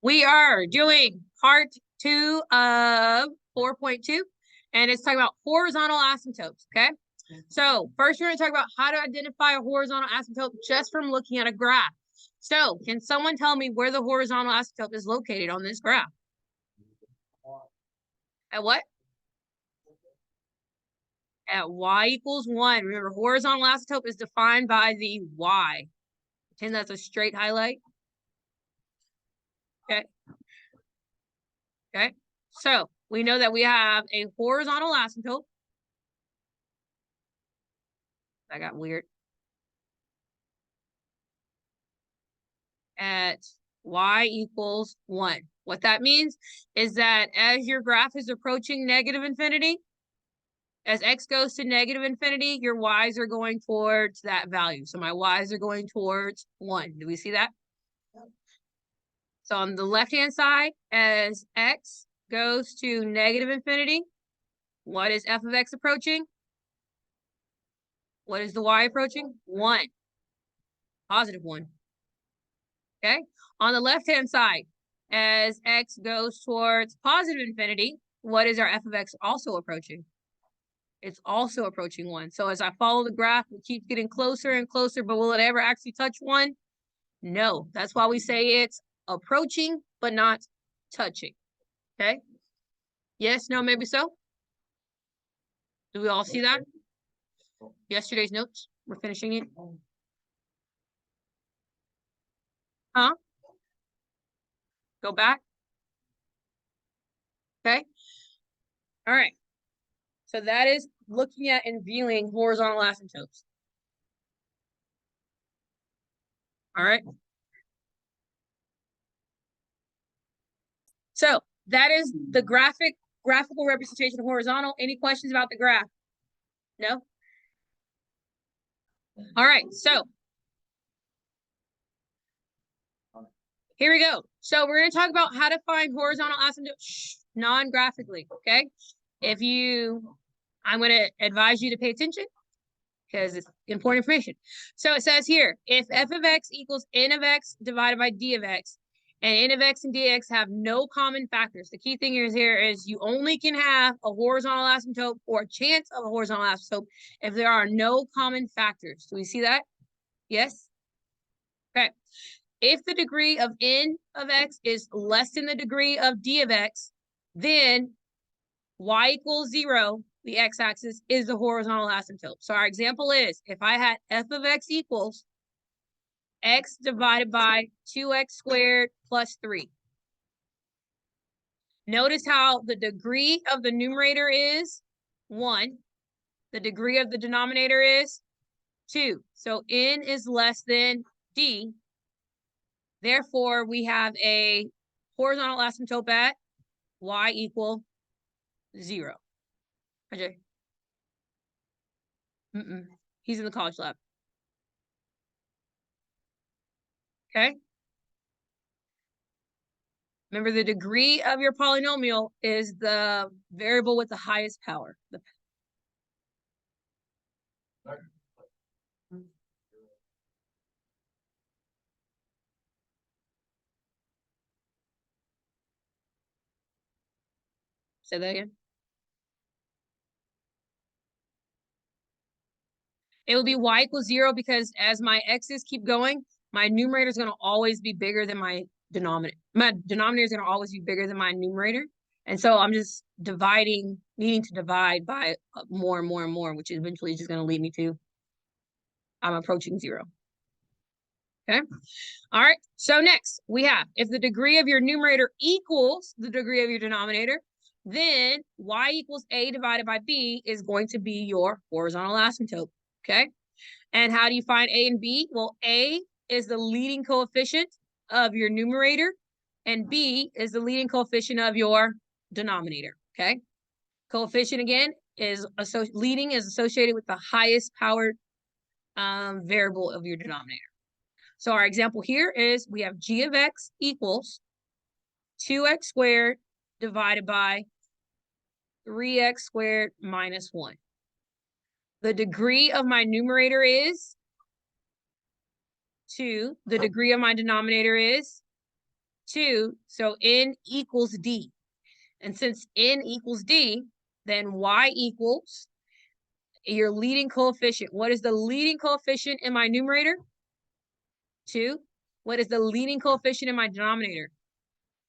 We are doing part 2 of 4.2, and it's talking about horizontal asymptotes, okay? So first we're going to talk about how to identify a horizontal asymptote just from looking at a graph. So can someone tell me where the horizontal asymptote is located on this graph? At what? At y equals 1. Remember, horizontal asymptote is defined by the y. Pretend that's a straight highlight. Okay. Okay. So we know that we have a horizontal asymptote. That got weird. At y equals 1. What that means is that as your graph is approaching negative infinity, as x goes to negative infinity, your y's are going towards that value. So my y's are going towards 1. Do we see that? So on the left-hand side, as x goes to negative infinity, what is f of x approaching? What is the y approaching? 1. Positive 1. Okay? On the left-hand side, as x goes towards positive infinity, what is our f of x also approaching? It's also approaching 1. So as I follow the graph, it keeps getting closer and closer, but will it ever actually touch 1? No. That's why we say it's approaching, but not touching. Okay? Yes, no, maybe so? Do we all see that? Yesterday's notes? We're finishing it. Huh? Go back. Okay. All right. So that is looking at and viewing horizontal asymptotes. All right. So that is the graphical representation of horizontal. Any questions about the graph? No? All right. So here we go. So we're going to talk about how to find horizontal asymptotes non-graphically, okay? I'm going to advise you to pay attention because it's important information. So it says here, if f of x equals n of x divided by d of x, and n of x and dx have no common factors. The key thing here is you only can have a horizontal asymptote or a chance of a horizontal asymptote if there are no common factors. Do we see that? Yes? Okay. If the degree of n of x is less than the degree of d of x, then y equals 0, the x-axis, is the horizontal asymptote. So our example is, if I had f of x equals x divided by 2x squared plus 3. Notice how the degree of the numerator is 1. The degree of the denominator is 2. So n is less than d. Therefore, we have a horizontal asymptote at y equal 0. Okay. He's in the college lab. Okay. Remember, the degree of your polynomial is the variable with the highest power. Say that again. It will be y equals 0 because as my x's keep going, my numerator is going to always be bigger than my denominator. My denominator is going to always be bigger than my numerator. And so I'm just needing to divide by more and more and more, which eventually is just going to lead me to I'm approaching 0. Okay. All right. So next we have, if the degree of your numerator equals the degree of your denominator, then y equals a divided by b is going to be your horizontal asymptote. Okay. And how do you find a and b? Well, a is the leading coefficient of your numerator, and b is the leading coefficient of your denominator. Okay. Coefficient, again, is leading is associated with the highest powered variable of your denominator. So our example here is we have g of x equals 2x squared divided by 3x squared minus 1. The degree of my numerator is 2. The degree of my denominator is 2, so n equals d. And since n equals d, then y equals your leading coefficient. What is the leading coefficient in my numerator? 2. What is the leading coefficient in my denominator?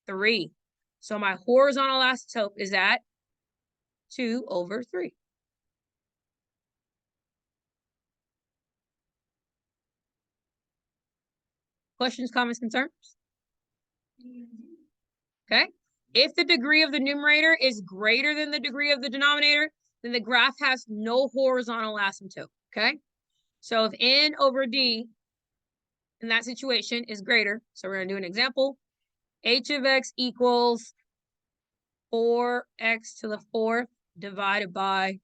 3. So my horizontal asymptote is at 2 over 3. Questions, comments, concerns? Okay. If the degree of the numerator is greater than the degree of the denominator, then the graph has no horizontal asymptote. Okay. So if n over d in that situation is greater, so we're going to do an example. H of x equals 4x to the 4th divided by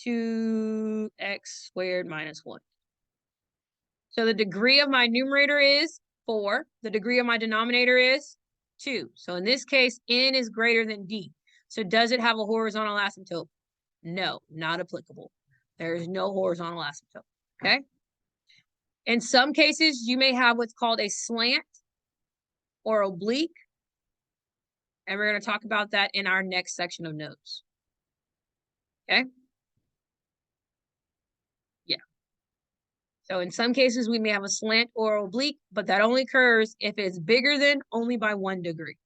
2x squared minus 1. So the degree of my numerator is 4. The degree of my denominator is 2. So in this case, n is greater than d. So does it have a horizontal asymptote? No, not applicable. There is no horizontal asymptote. Okay? In some cases, you may have what's called a slant or oblique. And we're going to talk about that in our next section of notes. Okay? Yeah. So in some cases, we may have a slant or oblique, but that only occurs if it's bigger than only by 1 degree.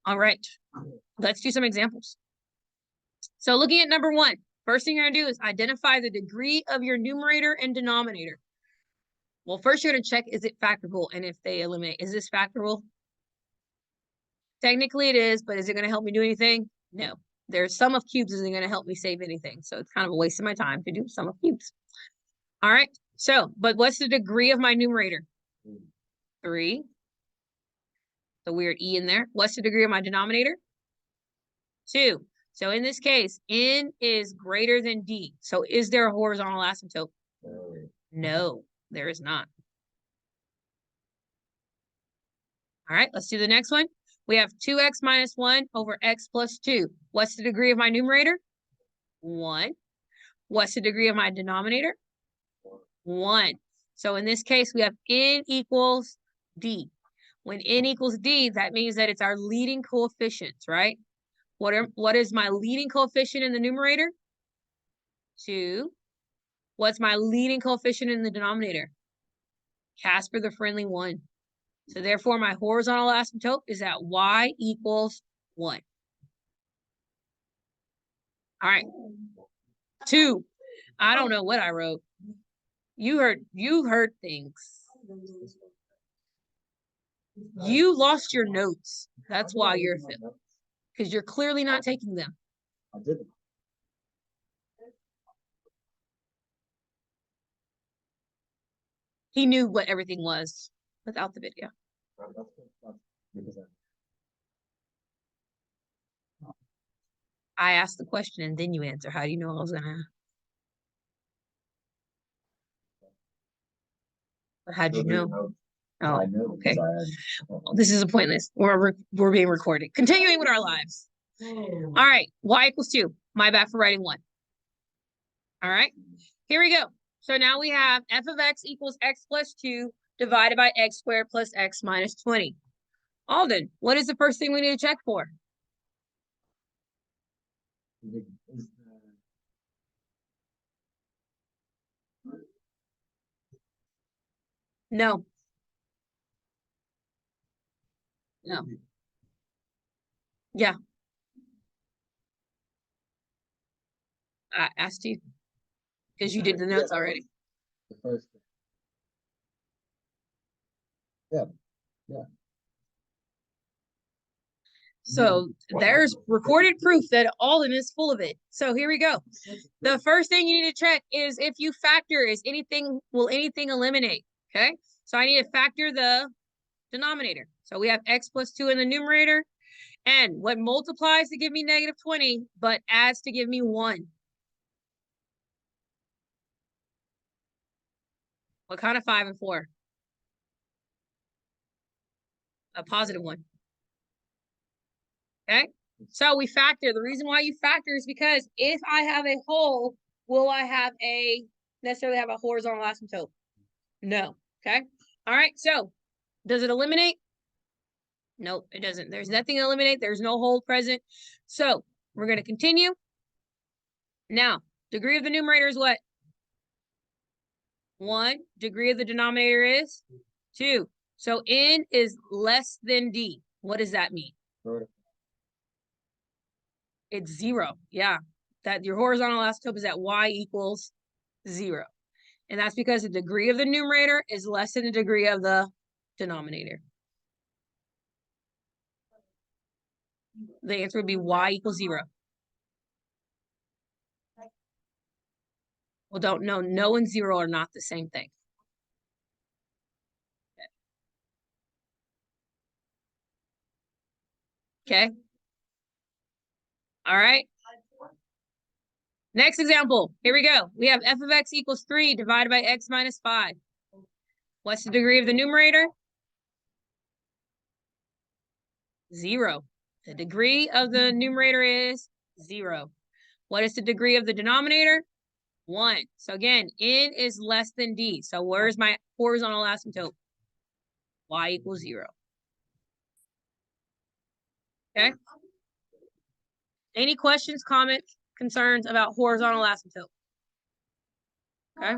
All right, let's do some examples. So looking at number 1, first thing you're going to do is identify the degree of your numerator and denominator. Well, first you're going to check, is it factorable? And if they eliminate, is this factorable? Technically it is, but is it going to help me do anything? No. There's sum of cubes isn't going to help me save anything. So it's kind of a waste of my time to do sum of cubes. All right. So, but what's the degree of my numerator? 3. The weird E in there. What's the degree of my denominator? 2. So in this case, n is greater than d. So is there a horizontal asymptote? No, there is not. All right, let's do the next one. We have 2x minus 1 over x plus 2. What's the degree of my numerator? 1. What's the degree of my denominator? 1. So in this case, we have n equals d. When n equals d, that means that it's our leading coefficients, right? What is my leading coefficient in the numerator? 2. What's my leading coefficient in the denominator? Casper the friendly 1. So therefore, my horizontal asymptote is at y equals 1. All right. 2. I don't know what I wrote. You heard things. You lost your notes. That's why you're failing. Because you're clearly not taking them. I didn't. He knew what everything was without the video. I asked the question and then you answer. How do you know I was gonna? Or how'd you know? Oh, okay. This is a pointless. We're being recorded. Continuing with our lives. All right, y equals 2. My bad for writing 1. All right, here we go. So now we have f of x equals x plus 2 divided by x squared plus x minus 20. Alden, what is the first thing we need to check for? No. No. Yeah. I asked you because you did the notes already. The first thing. Yeah. Yeah. So there's recorded proof that Alden is full of it. So here we go. The first thing you need to check is if you factor, will anything eliminate? Okay. So I need to factor the denominator. So we have x plus 2 in the numerator. And what multiplies to give me negative 20, but adds to give me 1? What kind of 5 and 4? A positive 1. Okay. So we factor. The reason why you factor is because if I have a hole, will I necessarily have a horizontal asymptote? No. Okay. All right. So Does it eliminate? Nope, it doesn't. There's nothing to eliminate. There's no whole present. So we're going to continue. Now, degree of the numerator is what? 1. Degree of the denominator is 2. So n is less than d. What does that mean? Vertical. It's 0. Yeah. That your horizontal asymptote is at y equals 0. And that's because the degree of the numerator is less than the degree of the denominator. The answer would be y equals 0. Well, don't know. No and 0 are not the same thing. Okay. All right. Next example. Here we go. We have f of x equals 3 divided by x minus 5. What's the degree of the numerator? 0. The degree of the numerator is 0. What is the degree of the denominator? 1. So again, n is less than d. So where's my horizontal asymptote? Y equals 0. Okay. Any questions, comments, concerns about horizontal asymptote?